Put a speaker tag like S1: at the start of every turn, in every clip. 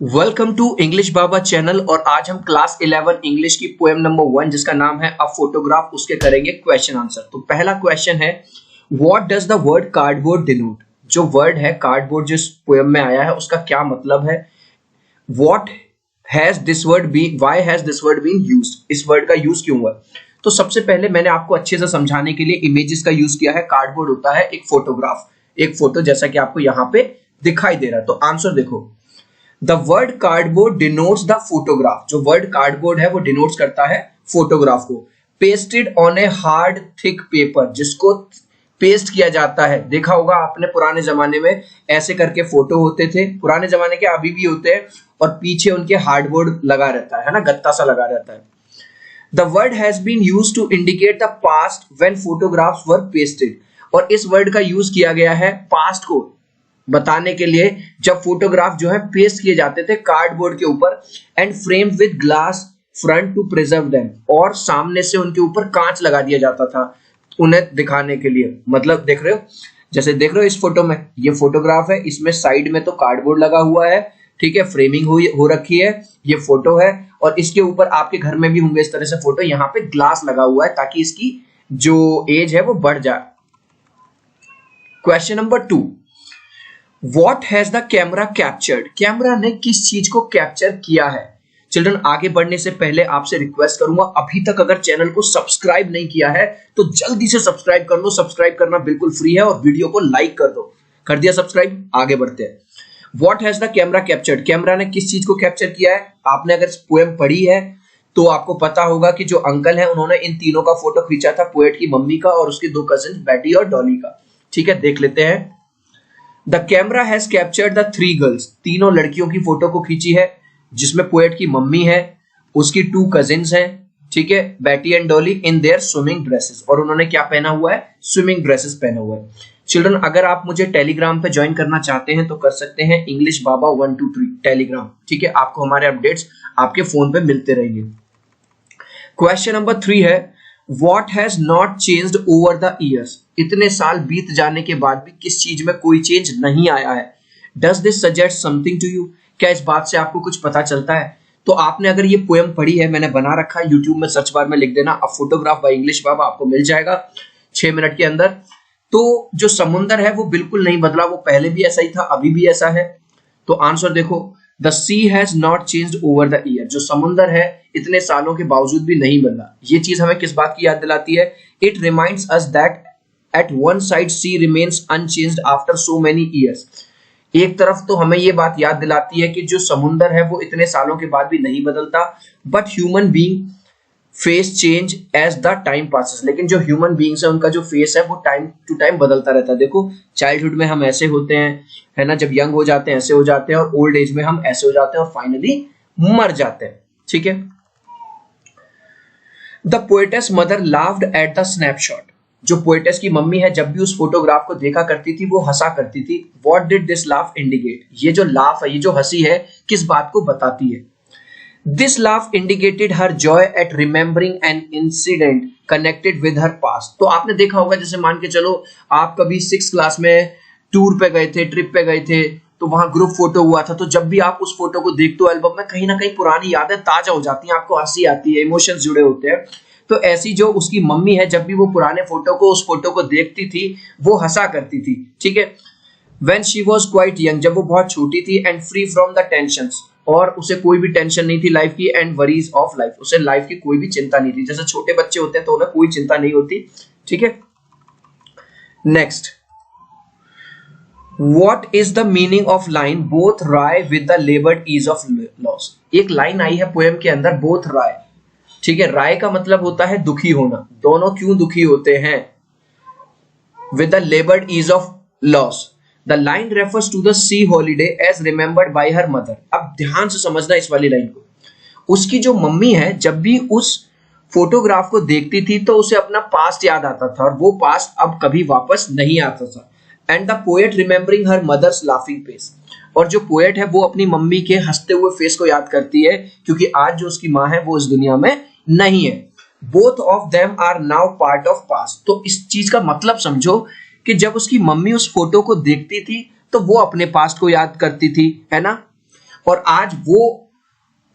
S1: Welcome to English Baba channel. और आज हम क्लास 11 इंग्लिश की पोएम नंबर 1 जिसका नाम है अ फोटोग्राफ उसके करेंगे क्वेश्चन आंसर। तो पहला क्वेश्चन है, what does the word cardboard denote. जो वर्ड है कार्डबोर्ड जिस पोएम में आया है उसका क्या मतलब है। What has this word been, why has this word been used, इस वर्ड का यूज क्यों हुआ। तो सबसे पहले मैंने आपको अच्छे से समझाने के लिए इमेजेस का यूज किया है। कार्डबोर्ड होता है एक फोटोग्राफ, एक फोटो, जैसा कि आपको यहाँ पे दिखाई दे रहा है। तो आंसर देखो, the word cardboard denotes the photograph. जो वर्ड कार्डबोर्ड है वो डिनोट्स करता है फोटोग्राफ को। Pasted on a hard thick paper, जिसको पेस्ट किया जाता है। देखा होगा आपने पुराने जमाने में ऐसे करके फोटो होते थे, पुराने जमाने के अभी भी होते हैं, और पीछे उनके हार्डबोर्ड लगा रहता है ना, गत्ता सा लगा रहता है। The word has been used to indicate the past when photographs were pasted. और इस वर्ड का यूज किया गया है पास्ट को बताने के लिए जब फोटोग्राफ जो है पेस्ट किए जाते थे कार्डबोर्ड के ऊपर, and frame with glass front to preserve them, और सामने से उनके ऊपर कांच लगा दिया जाता था उन्हें दिखाने के लिए। मतलब देख रहे हो, जैसे देख रहे हो इस फोटो में, ये फोटोग्राफ है, इसमें साइड में तो कार्डबोर्ड लगा हुआ है, ठीक है, फ्रेमिंग हो रखी है, ये फोटो है, और इसके ऊपर आपके घर में भी होंगे इस तरह से फोटो, यहाँ पे ग्लास लगा हुआ है ताकि इसकी जो एज है वो बढ़ जाए। Question number 2, What has the camera captured? Camera ने किस चीज को कैप्चर किया है। चिल्ड्रन, आगे बढ़ने से पहले आपसे रिक्वेस्ट करूंगा, अभी तक अगर चैनल को सब्सक्राइब नहीं किया है तो जल्दी से सब्सक्राइब कर लो। सब्सक्राइब करना बिल्कुल फ्री है, और वीडियो को लाइक कर दो। कर दिया सब्सक्राइब, आगे बढ़ते हैं। What has the camera captured? Camera ने किस चीज को कैप्चर किया है। आपने अगर पोएम पढ़ी है तो आपको पता होगा कि जो अंकल है उन्होंने इन तीनों का फोटो खींचा था, पोएट की मम्मी का और उसकी दो कजिन बैटी और डॉली का। ठीक है, देख लेते हैं। The camera has captured the three girls, तीनों लड़कियों की फोटो को खींची है, जिसमें पोएट की मम्मी है, उसकी टू कजिन्स हैं, ठीक है, Betty and Dolly, in their swimming dresses. और उन्होंने क्या पहना हुआ है, स्विमिंग ड्रेसेस पहना हुआ है। चिल्ड्रन, अगर आप मुझे टेलीग्राम पे ज्वाइन करना चाहते हैं तो कर सकते हैं, इंग्लिश बाबा 123 टेलीग्राम, ठीक है, आपको हमारे अपडेट्स आपके फोन पे मिलते रहेंगे। क्वेश्चन नंबर 3 है, What has not changed over the years? इतने साल बीत जाने के बाद भी किस चीज में कोई चेंज नहीं आया है। Does this suggest something to you? क्या इस बात से आपको कुछ पता चलता है। तो आपने अगर ये पोएम पढ़ी है, मैंने बना रखा है, यूट्यूब में सर्च बार में लिख देना अ फोटोग्राफ बाय इंग्लिश बाबा, आपको मिल जाएगा 6 मिनट के अंदर। तो जो समुंदर है वो बिल्कुल नहीं बदला, वो पहले भी ऐसा ही था, अभी भी ऐसा है। तो आंसर देखो, the sea has not changed over the year. जो समुंदर है इतने सालों के बावजूद भी नहीं बदला। ये चीज हमें किस बात की याद दिलाती है। It reminds us that at one side sea remains unchanged after so many years. एक तरफ तो हमें ये बात याद दिलाती है कि जो समुंदर है वो इतने सालों के बाद भी नहीं बदलता, but human being face change as the time passes. लेकिन जो ह्यूमन बीइंग्स है उनका जो फेस है वो टाइम टू टाइम बदलता रहता है। देखो, चाइल्डहुड में हम ऐसे होते हैं, है ना, जब यंग हो जाते हैं ऐसे हो जाते हैं, और ओल्ड एज में हम ऐसे हो जाते हैं, और फाइनली मर जाते हैं। ठीक है। The poetess mother laughed at the snapshot. जो पोएटेस की मम्मी है जब भी उस फोटोग्राफ को देखा करती थी वो हंसा करती थी। What did this laugh indicate. ये जो लाफ है, ये जो हंसी है, किस बात को बताती है। This laugh indicated her joy at remembering an incident connected with her past। तो आपने देखा होगा, जैसे मान के चलो आप कभी 6th क्लास में टूर पे गए थे, ट्रिप पे गए थे, तो वहां ग्रुप फोटो हुआ था, तो जब भी आप उस फोटो को देखते हो एल्बम में, कहीं ना कहीं पुरानी यादें ताजा हो जाती हैं, आपको हंसी आती है, इमोशंस जुड़े होते हैं। तो ऐसी जो उसकी मम्मी है, जब भी वो पुराने फोटो को, उस फोटो को देखती थी वो हंसा करती थी। ठीक है। When she was quite young, जब वो बहुत छोटी थी, and free from the tensions, और उसे कोई भी टेंशन नहीं थी लाइफ की, एंड वरीज ऑफ लाइफ, उसे लाइफ की कोई भी चिंता नहीं थी। जैसे छोटे बच्चे होते हैं तो उन्हें कोई चिंता नहीं होती। ठीक है। Next, what is the meaning of line both wry with the laboured ease of loss. एक लाइन आई है पोएम के अंदर, बोथ राय। ठीक है, राय का मतलब होता है दुखी होना, दोनों क्यों दुखी होते हैं, with the laboured ease of loss. The line refers to the sea holiday as remembered by her mother। अब ध्यान से समझना इस वाली लाइन को। उसकी जो मम्मी है जब भी उस फोटोग्राफ को देखती थी तो उसे अपना पास्ट याद आता था, और वो पास्ट अब कभी वापस नहीं आता था। And the poet remembering her mother's laughing face. और जो पोएट है वो अपनी मम्मी के हंसते हुए फेस को याद करती है, क्योंकि आज जो उसकी माँ है वो इस दुनिया में नहीं है। Both of them are now part of past. तो इस चीज का मतलब समझो कि जब उसकी मम्मी उस फोटो को देखती थी तो वो अपने पास्ट को याद करती थी, है ना, और आज वो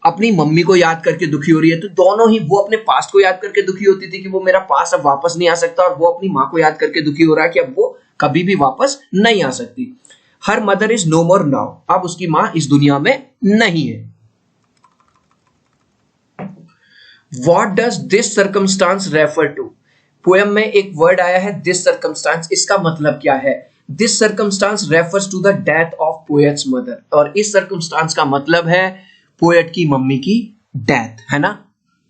S1: अपनी मम्मी को याद करके दुखी हो रही है, तो दोनों ही, वो अपने पास्ट को याद करके दुखी होती थी कि वो मेरा पास्ट अब वापस नहीं आ सकता, और वो अपनी माँ को याद करके दुखी हो रहा है कि अब वो कभी भी वापस नहीं आ सकती। Her mother is no more now, अब उसकी माँ इस दुनिया में नहीं है। What does this circumstance refer to? Poem में एक वर्ड आया है this circumstance, इसका मतलब क्या है? This circumstance refers to the death of poet's mother, और इस circumstance का मतलब है पोएट की मम्मी की डेथ, है ना,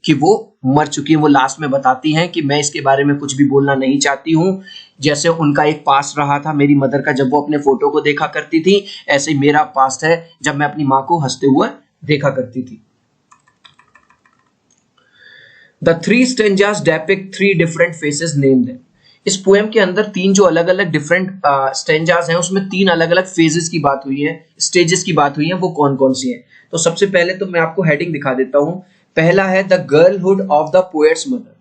S1: कि वो मर चुकी है। वो लास्ट में बताती हैं कि मैं इसके बारे में कुछ भी बोलना नहीं चाहती हूँ, जैसे उनका एक पास्ट रहा था मेरी मदर का जब वो अपने फोटो को देखा करती थी, ऐसे ही मेरा पास्ट है जब मैं अपनी माँ को हंसते हुए देखा करती थी। The three stanzas depict three different phases, name them. इस पोएम के अंदर तीन जो अलग अलग डिफरेंट स्टेंजास हैं, उसमें तीन अलग अलग फेजेस की बात हुई है, स्टेजेस की बात हुई है, वो कौन कौन सी है? तो सबसे पहले तो मैं आपको हेडिंग दिखा देता हूं। पहला है the girlhood of the poet's mother.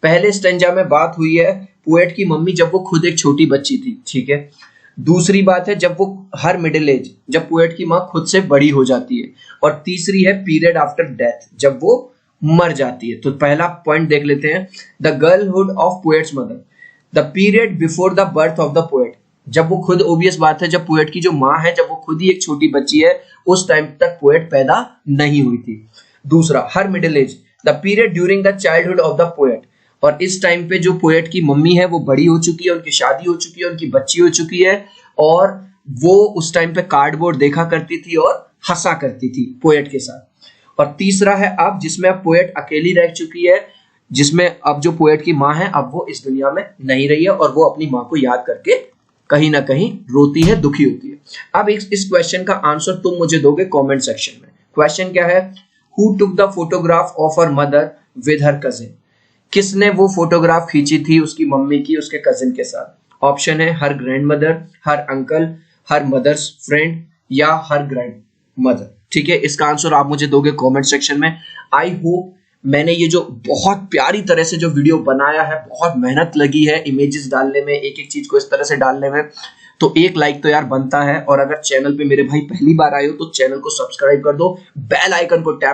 S1: पहले स्टेंजा में बात हुई है पोएट की मम्मी जब वो खुद एक छोटी बच्ची थी, ठीक है। दूसरी बात है जब वो हर मिडिल एज, जब पोएट की माँ खुद से बड़ी हो जाती है। और तीसरी है पीरियड आफ्टर डेथ, जब वो मर जाती है। तो पहला पॉइंट देख लेते हैं, the girlhood of poet's mother, the period before the birth of the poet, जब वो खुद, ओबियस बात है, जब पोएट की जो माँ है, जब वो खुद ही एक छोटी बच्ची है, उस टाइम तक पोएट पैदा नहीं हुई थी। दूसरा, her middle age, the period during the childhood of the poet, और इस टाइम पे जो पोएट की मम्मी है वो बड़ी हो चुकी है, उनकी शादी हो चुकी है, उनकी बच्ची हो चुकी है, और वो उस टाइम पे कार्डबोर्ड देखा करती थी और हंसा करती थी पोएट के साथ। और तीसरा है अब, जिसमें अब पोएट अकेली रह चुकी है, जिसमें अब जो पोएट की माँ है अब वो इस दुनिया में नहीं रही है, और वो अपनी माँ को याद करके कहीं ना कहीं रोती है, दुखी होती है। अब इस क्वेश्चन का आंसर तुम मुझे दोगे कमेंट सेक्शन में। क्वेश्चन क्या है? Who took the photograph of her mother with her cousin, किसने वो फोटोग्राफ खींची थी उसकी मम्मी की उसके कजिन के साथ? ऑप्शन है her grandmother, her uncle, her mother's friend, या हर ग्रैंड मदर। ठीक है, इसका आंसर आप मुझे दोगे कमेंट सेक्शन में। आई होप मैंने ये जो बहुत प्यारी तरह से जो वीडियो बनाया है, बहुत मेहनत लगी है इमेजेस डालने में, एक एक चीज को इस तरह से डालने में, तो एक लाइक तो यार बनता है। और अगर चैनल पे मेरे भाई पहली बार आए हो तो चैनल को सब्सक्राइब कर दो, बेल आइकन को टैप